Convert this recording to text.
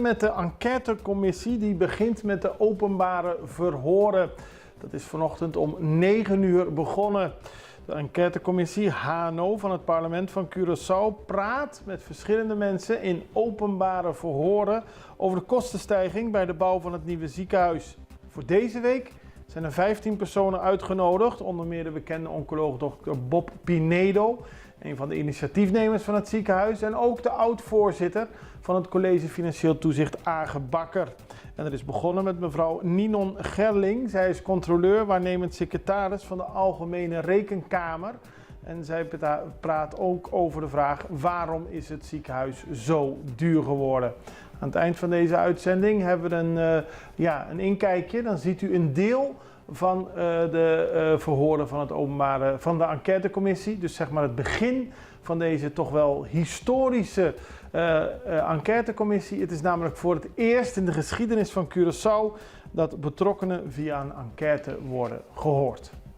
Met de enquêtecommissie die begint met de openbare verhoren. Dat is vanochtend om 9 uur begonnen. De enquêtecommissie HNO van het parlement van Curaçao praat met verschillende mensen in openbare verhoren over de kostenstijging bij de bouw van het nieuwe ziekenhuis. Voor deze week zijn er 15 personen uitgenodigd, onder meer de bekende oncoloog Dr. Bob Pinedo, een van de initiatiefnemers van het ziekenhuis, en ook de oud-voorzitter van het College Financieel Toezicht Age Bakker. En er is begonnen met mevrouw Ninon Gerling. Zij is controleur, waarnemend secretaris van de Algemene Rekenkamer. En zij praat ook over de vraag: waarom is het ziekenhuis zo duur geworden? Aan het eind van deze uitzending hebben we een inkijkje. Dan ziet u een deel van de verhoren van de enquêtecommissie. Dus zeg maar het begin van deze toch wel historische enquêtecommissie. Het is namelijk voor het eerst in de geschiedenis van Curaçao dat betrokkenen via een enquête worden gehoord.